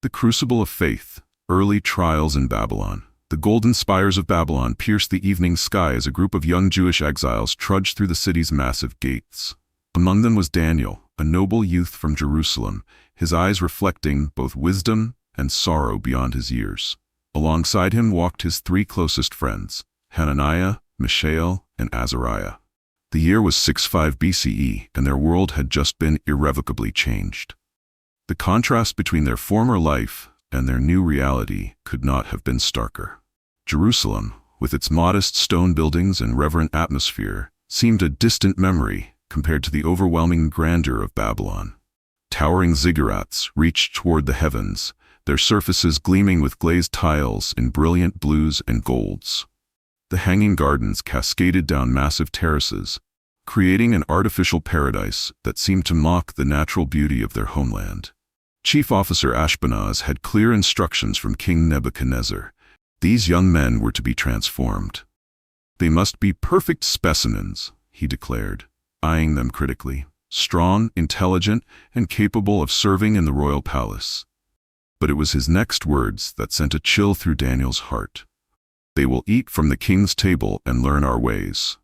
The crucible of faith, early trials in Babylon. The golden spires of Babylon pierced the evening sky as a group of young Jewish exiles trudged through the city's massive gates. Among them was Daniel, a noble youth from Jerusalem, his eyes reflecting both wisdom and sorrow beyond his years. Alongside him walked his three closest friends, Hananiah, Mishael, and Azariah. The year was 65 BCE, and their world had just been irrevocably changed. The contrast between their former life and their new reality could not have been starker. Jerusalem, with its modest stone buildings and reverent atmosphere, seemed a distant memory compared to the overwhelming grandeur of Babylon. Towering ziggurats reached toward the heavens, their surfaces gleaming with glazed tiles in brilliant blues and golds. The hanging gardens cascaded down massive terraces, creating an artificial paradise that seemed to mock the natural beauty of their homeland. Chief Officer Ashpenaz had clear instructions from King Nebuchadnezzar. These young men were to be transformed. They must be perfect specimens, he declared, eyeing them critically. Strong, intelligent, and capable of serving in the royal palace. But it was his next words that sent a chill through Daniel's heart. They will eat from the king's table and learn our ways.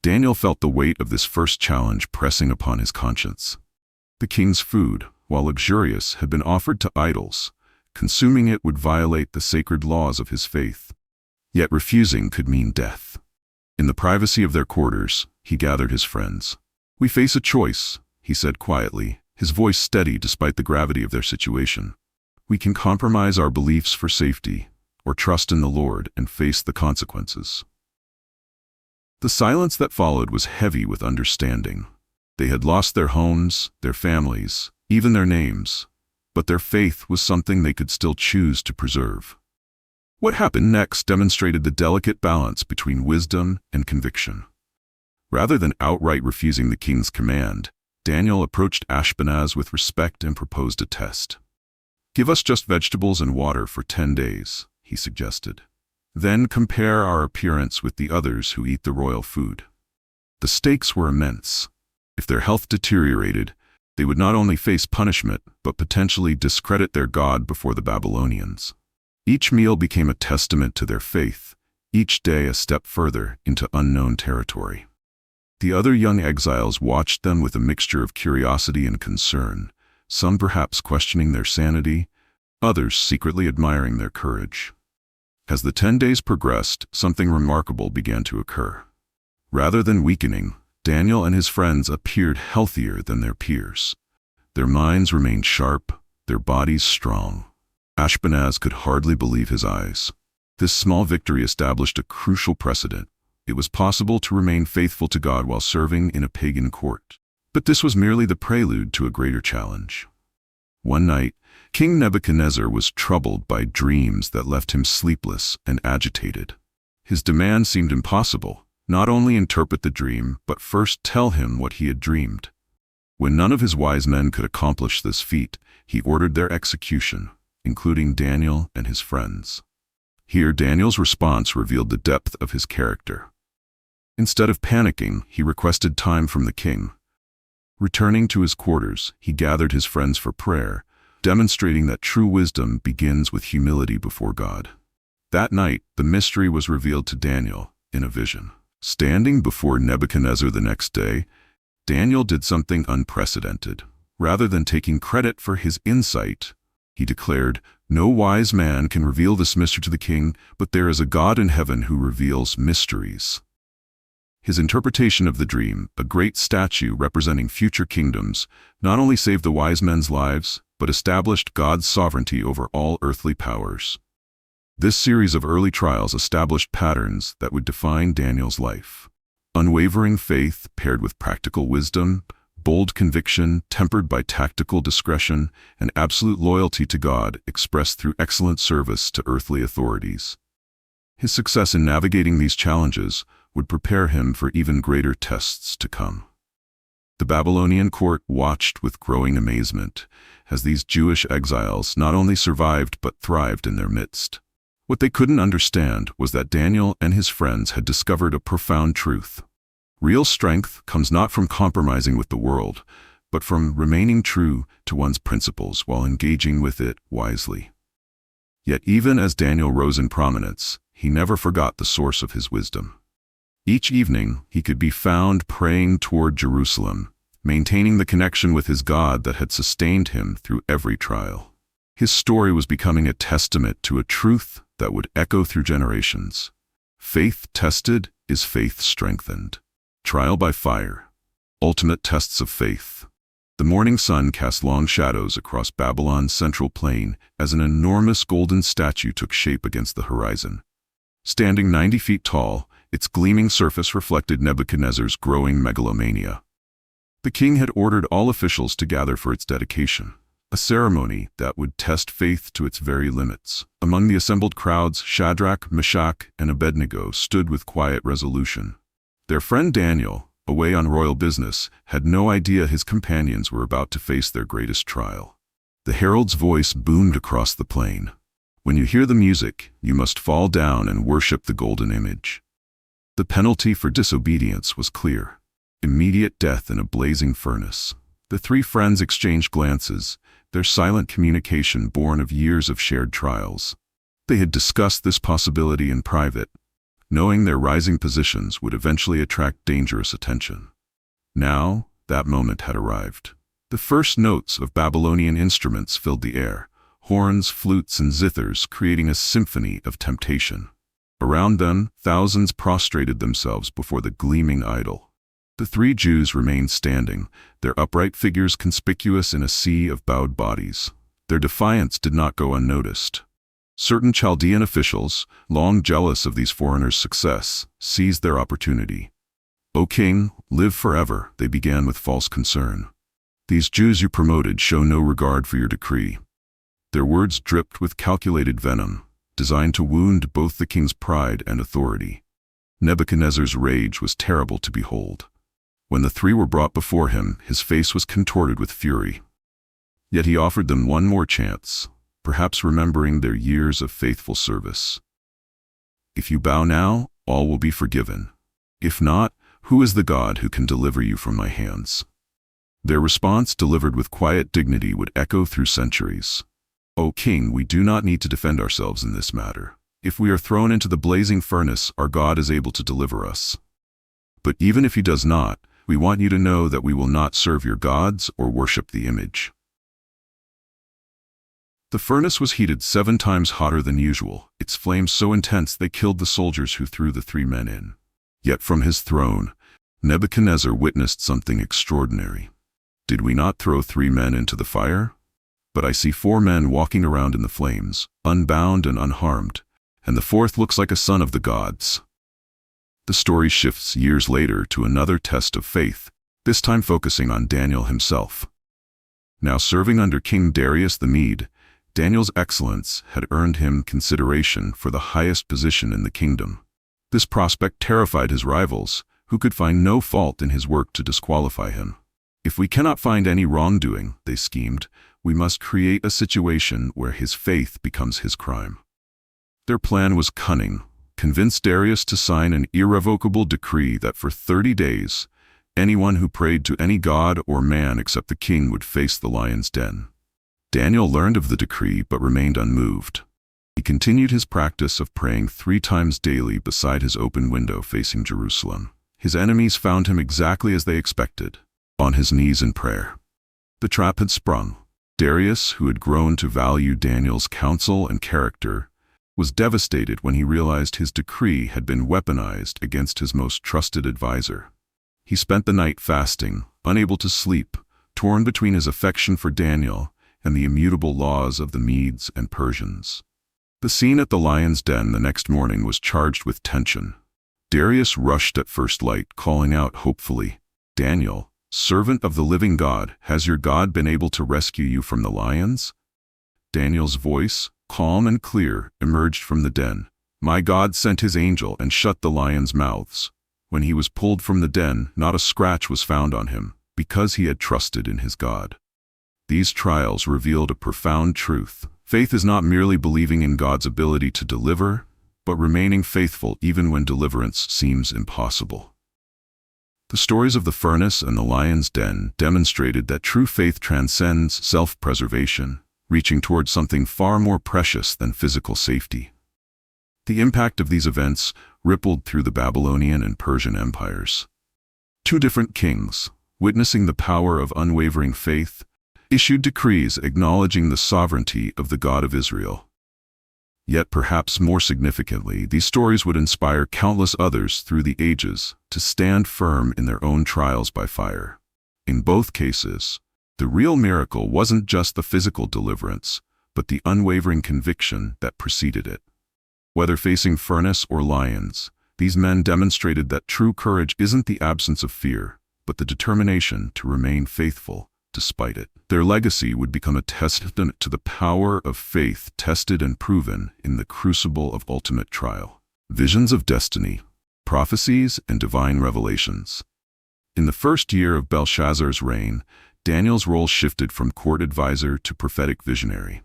Daniel felt the weight of this first challenge pressing upon his conscience. The king's food, while luxurious, had been offered to idols. Consuming it would violate the sacred laws of his faith. Yet refusing could mean death. In the privacy of their quarters, he gathered his friends. "We face a choice," he said quietly, his voice steady despite the gravity of their situation. "We can compromise our beliefs for safety, or trust in the Lord and face the consequences." The silence that followed was heavy with understanding. They had lost their homes, their families, even their names, but their faith was something they could still choose to preserve. What happened next demonstrated the delicate balance between wisdom and conviction. Rather than outright refusing the king's command, Daniel approached Ashpenaz with respect and proposed a test. "Give us just vegetables and water for 10 days, he suggested. "Then compare our appearance with the others who eat the royal food." The stakes were immense. If their health deteriorated, they would not only face punishment, but potentially discredit their God before the Babylonians. Each meal became a testament to their faith, each day a step further into unknown territory. The other young exiles watched them with a mixture of curiosity and concern, some perhaps questioning their sanity, others secretly admiring their courage. As the 10 days progressed, something remarkable began to occur. Rather than weakening, Daniel and his friends appeared healthier than their peers. Their minds remained sharp, their bodies strong. Ashpenaz could hardly believe his eyes. This small victory established a crucial precedent. It was possible to remain faithful to God while serving in a pagan court. But this was merely the prelude to a greater challenge. One night, King Nebuchadnezzar was troubled by dreams that left him sleepless and agitated. His demand seemed impossible. Not only interpret the dream, but first tell him what he had dreamed. When none of his wise men could accomplish this feat, he ordered their execution, including Daniel and his friends. Here, Daniel's response revealed the depth of his character. Instead of panicking, he requested time from the king. Returning to his quarters, he gathered his friends for prayer, demonstrating that true wisdom begins with humility before God. That night, the mystery was revealed to Daniel in a vision. Standing before Nebuchadnezzar the next day, Daniel did something unprecedented. Rather than taking credit for his insight, he declared, "No wise man can reveal this mystery to the king, but there is a God in heaven who reveals mysteries." His interpretation of the dream, a great statue representing future kingdoms, not only saved the wise men's lives, but established God's sovereignty over all earthly powers. This series of early trials established patterns that would define Daniel's life. Unwavering faith paired with practical wisdom, bold conviction tempered by tactical discretion, and absolute loyalty to God expressed through excellent service to earthly authorities. His success in navigating these challenges would prepare him for even greater tests to come. The Babylonian court watched with growing amazement as these Jewish exiles not only survived but thrived in their midst. What they couldn't understand was that Daniel and his friends had discovered a profound truth. Real strength comes not from compromising with the world, but from remaining true to one's principles while engaging with it wisely. Yet even as Daniel rose in prominence, he never forgot the source of his wisdom. Each evening, he could be found praying toward Jerusalem, maintaining the connection with his God that had sustained him through every trial. His story was becoming a testament to a truth that would echo through generations. Faith tested is faith strengthened. Trial by fire. Ultimate tests of faith. The morning sun cast long shadows across Babylon's central plain as an enormous golden statue took shape against the horizon. Standing 90 feet tall, its gleaming surface reflected Nebuchadnezzar's growing megalomania. The king had ordered all officials to gather for its dedication, a ceremony that would test faith to its very limits. Among the assembled crowds, Shadrach, Meshach, and Abednego stood with quiet resolution. Their friend Daniel, away on royal business, had no idea his companions were about to face their greatest trial. The herald's voice boomed across the plain. When you hear the music, you must fall down and worship the golden image. The penalty for disobedience was clear: immediate death in a blazing furnace. The three friends exchanged glances, their silent communication born of years of shared trials. They had discussed this possibility in private, knowing their rising positions would eventually attract dangerous attention. Now, that moment had arrived. The first notes of Babylonian instruments filled the air, horns, flutes, and zithers creating a symphony of temptation. Around them, thousands prostrated themselves before the gleaming idol. The three Jews remained standing, their upright figures conspicuous in a sea of bowed bodies. Their defiance did not go unnoticed. Certain Chaldean officials, long jealous of these foreigners' success, seized their opportunity. "O king, live forever," they began with false concern. "These Jews you promoted show no regard for your decree." Their words dripped with calculated venom, designed to wound both the king's pride and authority. Nebuchadnezzar's rage was terrible to behold. When the three were brought before him, his face was contorted with fury. Yet he offered them one more chance, perhaps remembering their years of faithful service. "If you bow now, all will be forgiven. If not, who is the God who can deliver you from my hands?" Their response, delivered with quiet dignity, would echo through centuries. "O king, we do not need to defend ourselves in this matter. If we are thrown into the blazing furnace, our God is able to deliver us. But even if he does not, we want you to know that we will not serve your gods or worship the image." The furnace was heated 7 times hotter than usual, its flames so intense they killed the soldiers who threw the 3 men in. Yet from his throne, Nebuchadnezzar witnessed something extraordinary. "Did we not throw 3 men into the fire? But I see 4 men walking around in the flames, unbound and unharmed, and the 4th looks like a son of the gods." The story shifts years later to another test of faith, this time focusing on Daniel himself. Now serving under King Darius the Mede, Daniel's excellence had earned him consideration for the highest position in the kingdom. This prospect terrified his rivals, who could find no fault in his work to disqualify him. "If we cannot find any wrongdoing," they schemed, "we must create a situation where his faith becomes his crime." Their plan was cunning. Convince Darius to sign an irrevocable decree that for 30 days, anyone who prayed to any god or man except the king would face the lion's den. Daniel learned of the decree but remained unmoved. He continued his practice of praying 3 times daily beside his open window facing Jerusalem. His enemies found him exactly as they expected, on his knees in prayer. The trap had sprung. Darius, who had grown to value Daniel's counsel and character, was devastated when he realized his decree had been weaponized against his most trusted advisor. He spent the night fasting, unable to sleep, torn between his affection for Daniel and the immutable laws of the Medes and Persians. The scene at the lion's den the next morning was charged with tension. Darius rushed at first light, calling out hopefully, "Daniel, servant of the living God, has your God been able to rescue you from the lions?" Daniel's voice, calm and clear, emerged from the den. "My God sent his angel and shut the lions' mouths. When he was pulled from the den, not a scratch was found on him, because he had trusted in his God." These trials revealed a profound truth. Faith is not merely believing in God's ability to deliver, but remaining faithful even when deliverance seems impossible. The stories of the furnace and the lion's den demonstrated that true faith transcends self-preservation, reaching towards something far more precious than physical safety. The impact of these events rippled through the Babylonian and Persian empires. Two different kings, witnessing the power of unwavering faith, issued decrees acknowledging the sovereignty of the God of Israel. Yet perhaps more significantly, these stories would inspire countless others through the ages to stand firm in their own trials by fire. In both cases, the real miracle wasn't just the physical deliverance, but the unwavering conviction that preceded it. Whether facing furnace or lions, these men demonstrated that true courage isn't the absence of fear, but the determination to remain faithful despite it. Their legacy would become a testament to the power of faith tested and proven in the crucible of ultimate trial. Visions of destiny, prophecies, and divine revelations. In the first year of Belshazzar's reign, Daniel's role shifted from court advisor to prophetic visionary.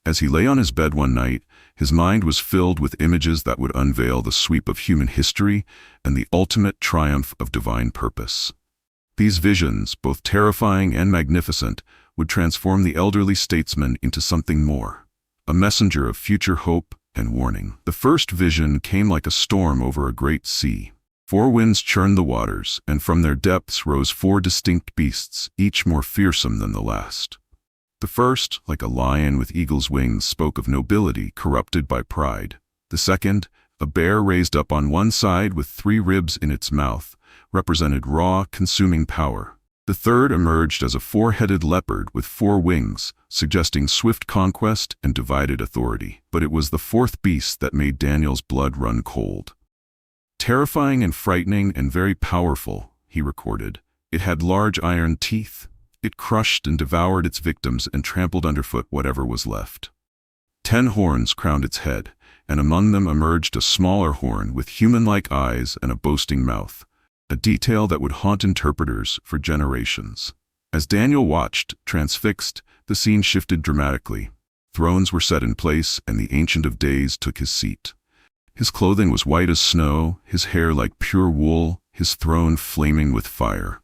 As he lay on his bed one night, his mind was filled with images that would unveil the sweep of human history and the ultimate triumph of divine purpose. These visions, both terrifying and magnificent, would transform the elderly statesman into something more, a messenger of future hope and warning. The first vision came like a storm over a great sea. 4 winds churned the waters, and from their depths rose 4 distinct beasts, each more fearsome than the last. The first, like a lion with eagle's wings, spoke of nobility corrupted by pride. The second, a bear raised up on one side with 3 ribs in its mouth, represented raw, consuming power. The third emerged as a 4-headed leopard with 4 wings, suggesting swift conquest and divided authority. But it was the 4th beast that made Daniel's blood run cold. Terrifying and frightening and very powerful, he recorded, it had large iron teeth. It crushed and devoured its victims and trampled underfoot whatever was left. 10 horns crowned its head, and among them emerged a smaller horn with human-like eyes and a boasting mouth, a detail that would haunt interpreters for generations. As Daniel watched, transfixed, the scene shifted dramatically. Thrones were set in place, and the Ancient of Days took his seat. His clothing was white as snow, his hair like pure wool, his throne flaming with fire.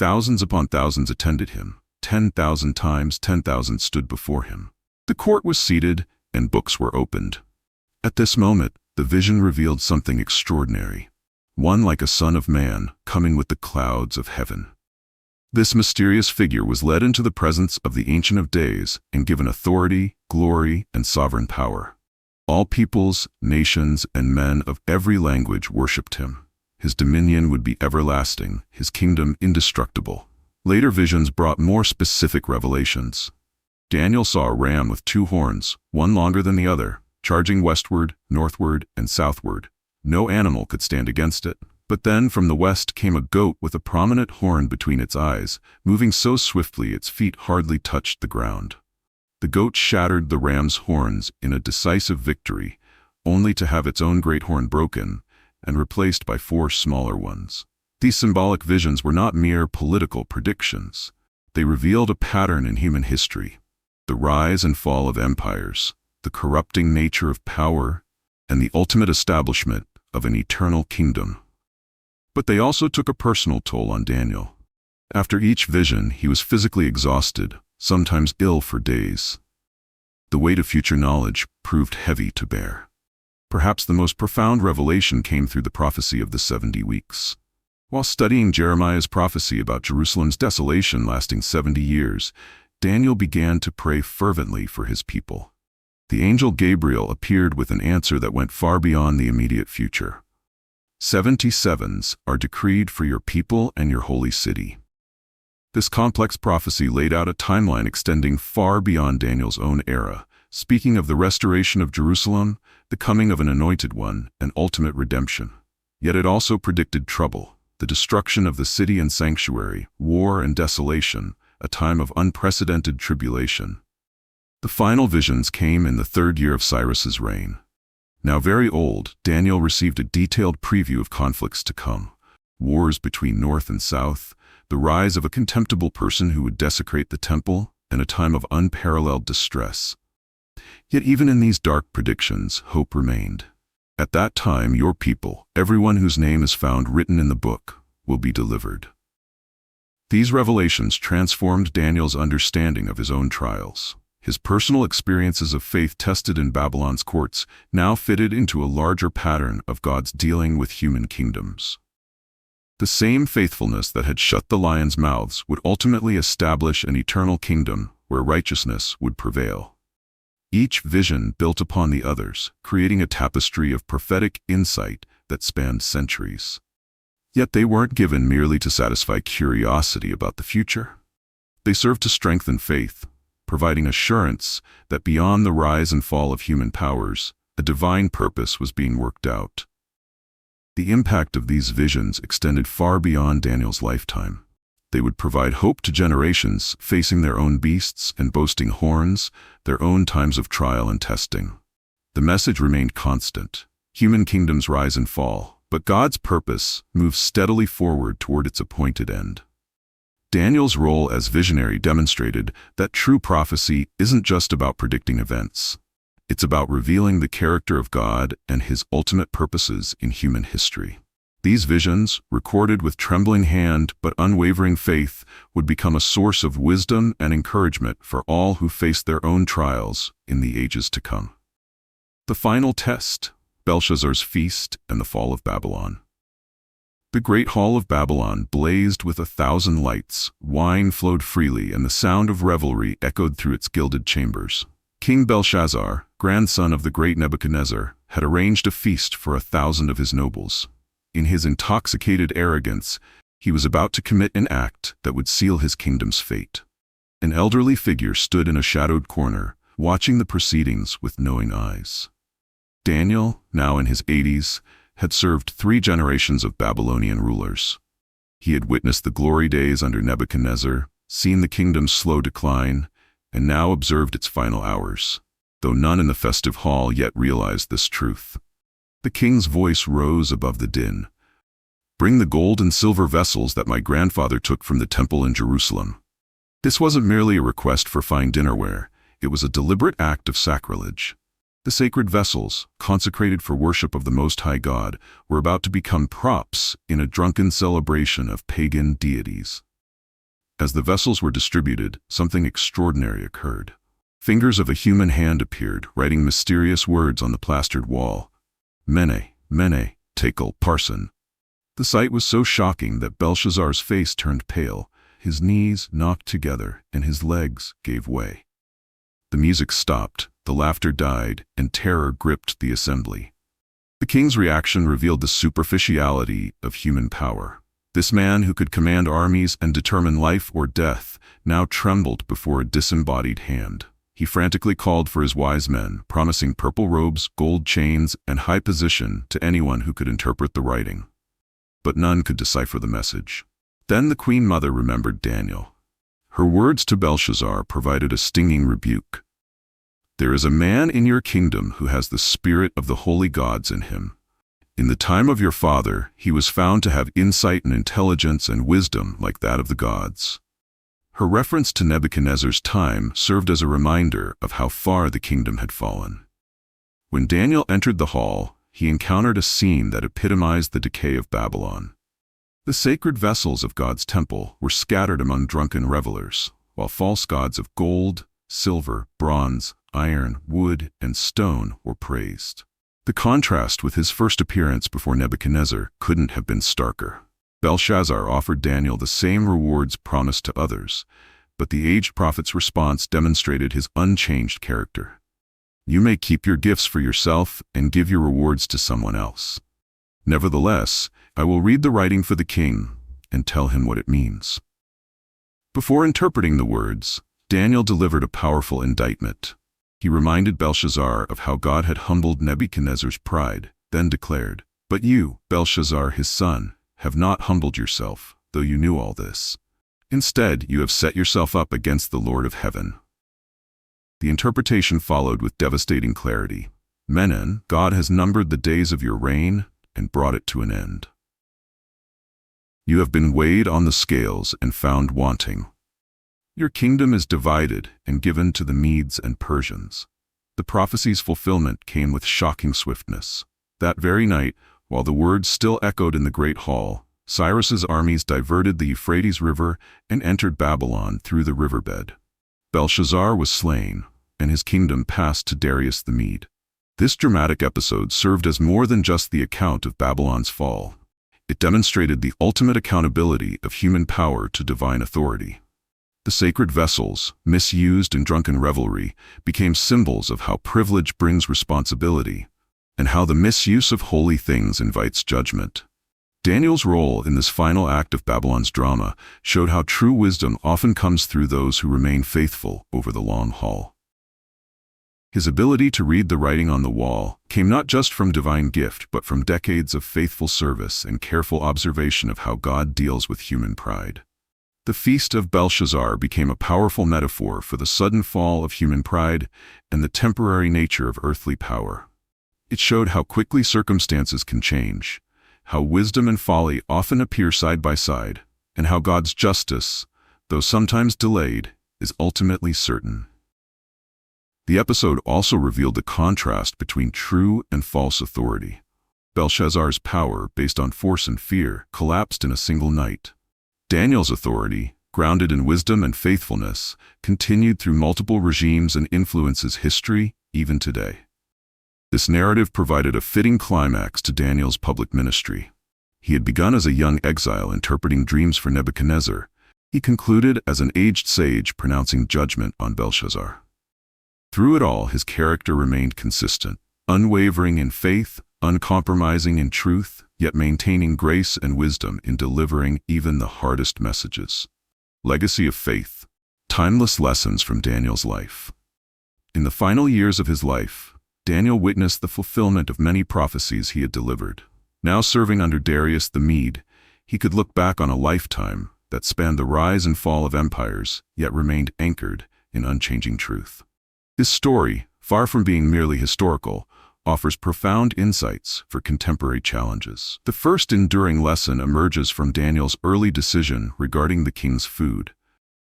Thousands upon thousands attended him. 10,000 times 10,000 stood before him. The court was seated, and books were opened. At this moment, the vision revealed something extraordinary. One like a son of man, coming with the clouds of heaven. This mysterious figure was led into the presence of the Ancient of Days and given authority, glory, and sovereign power. All peoples, nations, and men of every language worshipped him. His dominion would be everlasting, his kingdom indestructible. Later visions brought more specific revelations. Daniel saw a ram with 2 horns, one longer than the other, charging westward, northward, and southward. No animal could stand against it. But then from the west came a goat with a prominent horn between its eyes, moving so swiftly its feet hardly touched the ground. The goat shattered the ram's horns in a decisive victory, only to have its own great horn broken and replaced by 4 smaller ones. These symbolic visions were not mere political predictions. They revealed a pattern in human history, the rise and fall of empires, the corrupting nature of power, and the ultimate establishment of an eternal kingdom. But they also took a personal toll on Daniel. After each vision, he was physically exhausted, sometimes ill for days. The weight of future knowledge proved heavy to bear. Perhaps the most profound revelation came through the prophecy of the 70 weeks. While studying Jeremiah's prophecy about Jerusalem's desolation lasting 70 years, Daniel began to pray fervently for his people. The angel Gabriel appeared with an answer that went far beyond the immediate future. 77s are decreed for your people and your holy city. This complex prophecy laid out a timeline extending far beyond Daniel's own era, speaking of the restoration of Jerusalem, the coming of an anointed one, and ultimate redemption. Yet it also predicted trouble, the destruction of the city and sanctuary, war and desolation, a time of unprecedented tribulation. The final visions came in the 3rd year of Cyrus's reign. Now very old, Daniel received a detailed preview of conflicts to come, wars between north and south, the rise of a contemptible person who would desecrate the temple, and a time of unparalleled distress. Yet even in these dark predictions, hope remained. At that time, your people, everyone whose name is found written in the book, will be delivered. These revelations transformed Daniel's understanding of his own trials. His personal experiences of faith tested in Babylon's courts now fitted into a larger pattern of God's dealing with human kingdoms. The same faithfulness that had shut the lions' mouths would ultimately establish an eternal kingdom where righteousness would prevail. Each vision built upon the others, creating a tapestry of prophetic insight that spanned centuries. Yet they weren't given merely to satisfy curiosity about the future. They served to strengthen faith, providing assurance that beyond the rise and fall of human powers, a divine purpose was being worked out. The impact of these visions extended far beyond Daniel's lifetime. They would provide hope to generations facing their own beasts and boasting horns, their own times of trial and testing. The message remained constant. Human kingdoms rise and fall, but God's purpose moves steadily forward toward its appointed end. Daniel's role as visionary demonstrated that true prophecy isn't just about predicting events. It's about revealing the character of God and His ultimate purposes in human history. These visions, recorded with trembling hand but unwavering faith, would become a source of wisdom and encouragement for all who face their own trials in the ages to come. The final test: Belshazzar's feast and the fall of Babylon. The great hall of Babylon blazed with 1,000 lights, wine flowed freely, and the sound of revelry echoed through its gilded chambers. King Belshazzar, grandson of the great Nebuchadnezzar, had arranged a feast for 1,000 of his nobles. In his intoxicated arrogance, he was about to commit an act that would seal his kingdom's fate. An elderly figure stood in a shadowed corner, watching the proceedings with knowing eyes. Daniel, now in his 80s, had served 3 generations of Babylonian rulers. He had witnessed the glory days under Nebuchadnezzar, seen the kingdom's slow decline, and now observed its final hours, though none in the festive hall yet realized this truth. The king's voice rose above the din. "Bring the gold and silver vessels that my grandfather took from the temple in Jerusalem." This wasn't merely a request for fine dinnerware, it was a deliberate act of sacrilege. The sacred vessels, consecrated for worship of the Most High God, were about to become props in a drunken celebration of pagan deities. As the vessels were distributed, something extraordinary occurred. Fingers of a human hand appeared, writing mysterious words on the plastered wall. Mene, Mene, Tekel, Parsin. The sight was so shocking that Belshazzar's face turned pale, his knees knocked together, and his legs gave way. The music stopped, the laughter died, and terror gripped the assembly. The king's reaction revealed the superficiality of human power. This man who could command armies and determine life or death now trembled before a disembodied hand. He frantically called for his wise men, promising purple robes, gold chains, and high position to anyone who could interpret the writing. But none could decipher the message. Then the queen mother remembered Daniel. Her words to Belshazzar provided a stinging rebuke. "There is a man in your kingdom who has the spirit of the holy gods in him. In the time of your father, he was found to have insight and intelligence and wisdom like that of the gods." Her reference to Nebuchadnezzar's time served as a reminder of how far the kingdom had fallen. When Daniel entered the hall, he encountered a scene that epitomized the decay of Babylon. The sacred vessels of God's temple were scattered among drunken revelers, while false gods of gold, silver, bronze, iron, wood, and stone were praised. The contrast with his first appearance before Nebuchadnezzar couldn't have been starker. Belshazzar offered Daniel the same rewards promised to others, but the aged prophet's response demonstrated his unchanged character. "You may keep your gifts for yourself and give your rewards to someone else. Nevertheless, I will read the writing for the king and tell him what it means." Before interpreting the words, Daniel delivered a powerful indictment. He reminded Belshazzar of how God had humbled Nebuchadnezzar's pride, then declared, "But you, Belshazzar his son, have not humbled yourself, though you knew all this. Instead, you have set yourself up against the Lord of heaven." The interpretation followed with devastating clarity. "Menon, God has numbered the days of your reign and brought it to an end. You have been weighed on the scales and found wanting. Your kingdom is divided and given to the Medes and Persians." The prophecy's fulfillment came with shocking swiftness. That very night, while the words still echoed in the great hall, Cyrus's armies diverted the Euphrates River and entered Babylon through the riverbed. Belshazzar was slain, and his kingdom passed to Darius the Mede. This dramatic episode served as more than just the account of Babylon's fall. It demonstrated the ultimate accountability of human power to divine authority. The sacred vessels, misused in drunken revelry, became symbols of how privilege brings responsibility, and how the misuse of holy things invites judgment. Daniel's role in this final act of Babylon's drama showed how true wisdom often comes through those who remain faithful over the long haul. His ability to read the writing on the wall came not just from divine gift but from decades of faithful service and careful observation of how God deals with human pride. The Feast of Belshazzar became a powerful metaphor for the sudden fall of human pride and the temporary nature of earthly power. It showed how quickly circumstances can change, how wisdom and folly often appear side by side, and how God's justice, though sometimes delayed, is ultimately certain. The episode also revealed the contrast between true and false authority. Belshazzar's power, based on force and fear, collapsed in a single night. Daniel's authority, grounded in wisdom and faithfulness, continued through multiple regimes and influences history, even today. This narrative provided a fitting climax to Daniel's public ministry. He had begun as a young exile interpreting dreams for Nebuchadnezzar. He concluded as an aged sage pronouncing judgment on Belshazzar. Through it all, his character remained consistent, unwavering in faith, uncompromising in truth, yet maintaining grace and wisdom in delivering even the hardest messages. Legacy of faith. Timeless lessons from Daniel's life. In the final years of his life, Daniel witnessed the fulfillment of many prophecies he had delivered. Now serving under Darius the Mede, he could look back on a lifetime that spanned the rise and fall of empires, yet remained anchored in unchanging truth. This story, far from being merely historical, offers profound insights for contemporary challenges. The first enduring lesson emerges from Daniel's early decision regarding the king's food.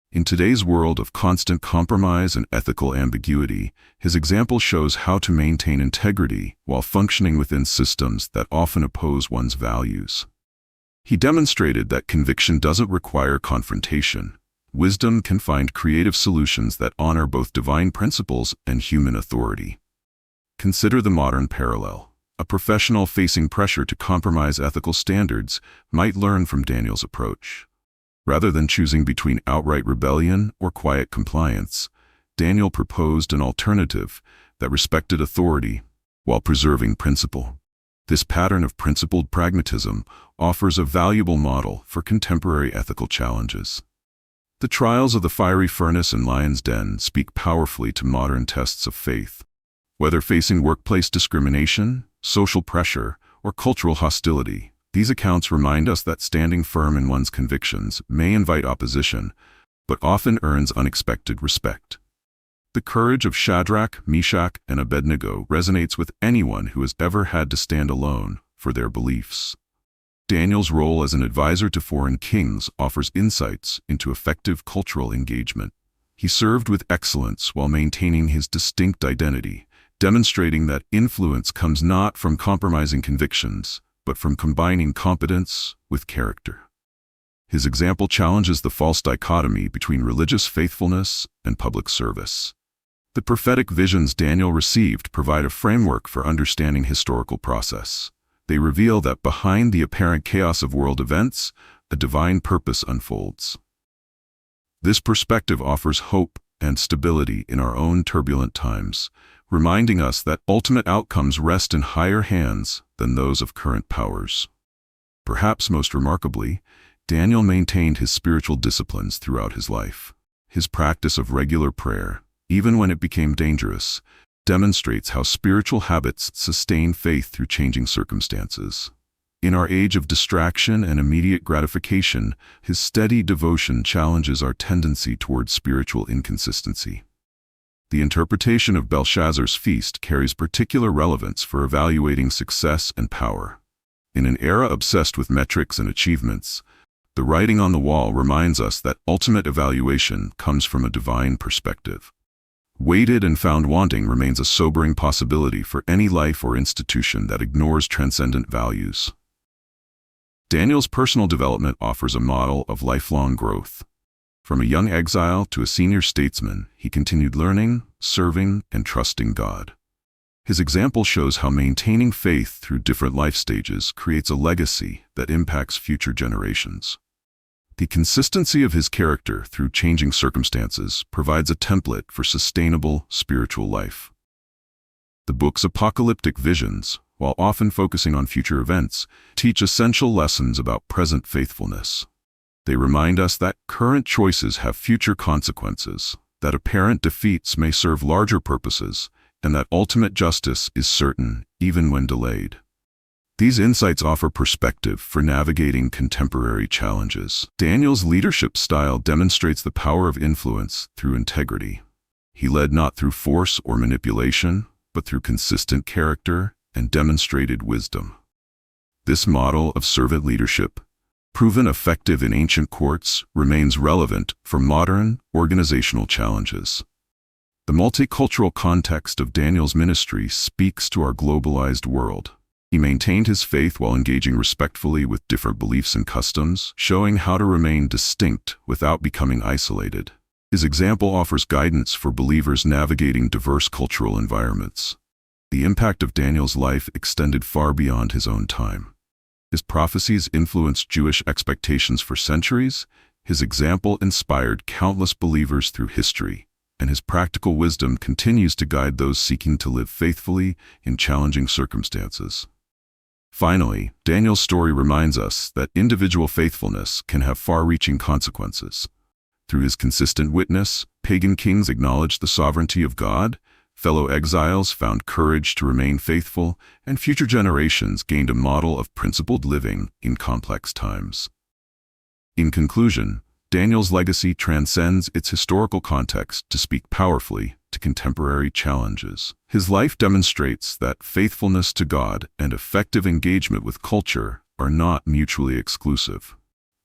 In today's world of constant compromise and ethical ambiguity, his example shows how to maintain integrity while functioning within systems that often oppose one's values. He demonstrated that conviction doesn't require confrontation. Wisdom can find creative solutions that honor both divine principles and human authority. Consider the modern parallel. A professional facing pressure to compromise ethical standards might learn from Daniel's approach. Rather than choosing between outright rebellion or quiet compliance, Daniel proposed an alternative that respected authority while preserving principle. This pattern of principled pragmatism offers a valuable model for contemporary ethical challenges. The trials of the fiery furnace and lion's den speak powerfully to modern tests of faith. Whether facing workplace discrimination, social pressure, or cultural hostility, these accounts remind us that standing firm in one's convictions may invite opposition, but often earns unexpected respect. The courage of Shadrach, Meshach, and Abednego resonates with anyone who has ever had to stand alone for their beliefs. Daniel's role as an advisor to foreign kings offers insights into effective cultural engagement. He served with excellence while maintaining his distinct identity, demonstrating that influence comes not from compromising convictions, but from combining competence with character. His example challenges the false dichotomy between religious faithfulness and public service. The prophetic visions Daniel received provide a framework for understanding historical process. They reveal that behind the apparent chaos of world events, a divine purpose unfolds. This perspective offers hope and stability in our own turbulent times, reminding us that ultimate outcomes rest in higher hands than those of current powers. Perhaps most remarkably, Daniel maintained his spiritual disciplines throughout his life. His practice of regular prayer, even when it became dangerous, demonstrates how spiritual habits sustain faith through changing circumstances. In our age of distraction and immediate gratification, his steady devotion challenges our tendency towards spiritual inconsistency. The interpretation of Belshazzar's feast carries particular relevance for evaluating success and power. In an era obsessed with metrics and achievements, the writing on the wall reminds us that ultimate evaluation comes from a divine perspective. Weighted and found wanting remains a sobering possibility for any life or institution that ignores transcendent values. Daniel's personal development offers a model of lifelong growth. From a young exile to a senior statesman, he continued learning, serving, and trusting God. His example shows how maintaining faith through different life stages creates a legacy that impacts future generations. The consistency of his character through changing circumstances provides a template for sustainable spiritual life. The book's apocalyptic visions, while often focusing on future events, teach essential lessons about present faithfulness. They remind us that current choices have future consequences, that apparent defeats may serve larger purposes, and that ultimate justice is certain, even when delayed. These insights offer perspective for navigating contemporary challenges. Daniel's leadership style demonstrates the power of influence through integrity. He led not through force or manipulation, but through consistent character and demonstrated wisdom. This model of servant leadership, proven effective in ancient courts, remains relevant for modern organizational challenges. The multicultural context of Daniel's ministry speaks to our globalized world. He maintained his faith while engaging respectfully with different beliefs and customs, showing how to remain distinct without becoming isolated. His example offers guidance for believers navigating diverse cultural environments. The impact of Daniel's life extended far beyond his own time. His prophecies influenced Jewish expectations for centuries, his example inspired countless believers through history, and his practical wisdom continues to guide those seeking to live faithfully in challenging circumstances. Finally, Daniel's story reminds us that individual faithfulness can have far-reaching consequences. Through his consistent witness, pagan kings acknowledged the sovereignty of God, fellow exiles found courage to remain faithful, and future generations gained a model of principled living in complex times. In conclusion, Daniel's legacy transcends its historical context to speak powerfully to contemporary challenges. His life demonstrates that faithfulness to God and effective engagement with culture are not mutually exclusive.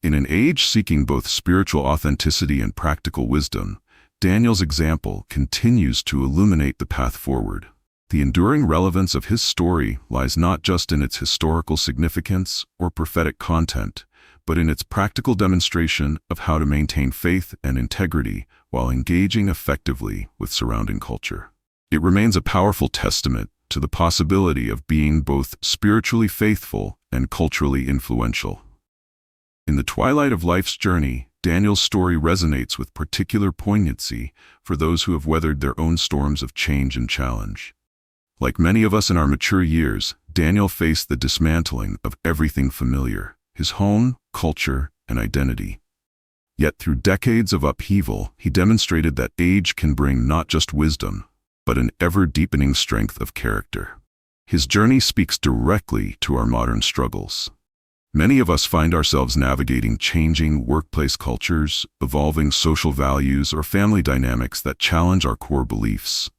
In an age seeking both spiritual authenticity and practical wisdom, Daniel's example continues to illuminate the path forward. The enduring relevance of his story lies not just in its historical significance or prophetic content, but in its practical demonstration of how to maintain faith and integrity while engaging effectively with surrounding culture. It remains a powerful testament to the possibility of being both spiritually faithful and culturally influential. In the twilight of life's journey, Daniel's story resonates with particular poignancy for those who have weathered their own storms of change and challenge. Like many of us in our mature years, Daniel faced the dismantling of everything familiar: his home, culture, and identity. Yet through decades of upheaval, he demonstrated that age can bring not just wisdom, but an ever-deepening strength of character. His journey speaks directly to our modern struggles. Many of us find ourselves navigating changing workplace cultures, evolving social values, or family dynamics that challenge our core beliefs.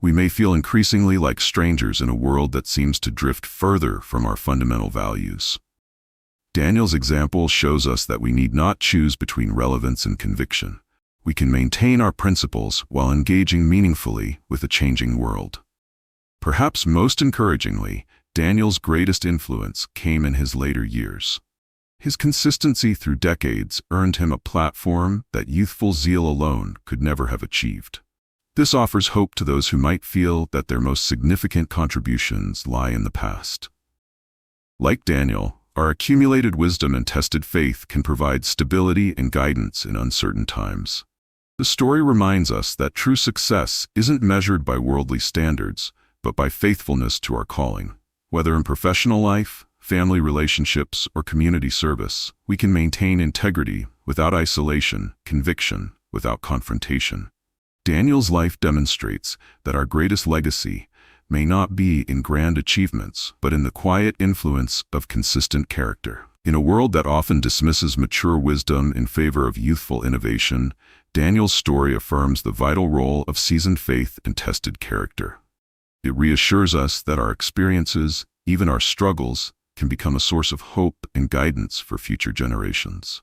We may feel increasingly like strangers in a world that seems to drift further from our fundamental values. Daniel's example shows us that we need not choose between relevance and conviction. We can maintain our principles while engaging meaningfully with a changing world. Perhaps most encouragingly, Daniel's greatest influence came in his later years. His consistency through decades earned him a platform that youthful zeal alone could never have achieved. This offers hope to those who might feel that their most significant contributions lie in the past. Like Daniel, our accumulated wisdom and tested faith can provide stability and guidance in uncertain times. The story reminds us that true success isn't measured by worldly standards, but by faithfulness to our calling. Whether in professional life, family relationships, or community service, we can maintain integrity without isolation, conviction without confrontation. Daniel's life demonstrates that our greatest legacy may not be in grand achievements, but in the quiet influence of consistent character. In a world that often dismisses mature wisdom in favor of youthful innovation, Daniel's story affirms the vital role of seasoned faith and tested character. It reassures us that our experiences, even our struggles, can become a source of hope and guidance for future generations.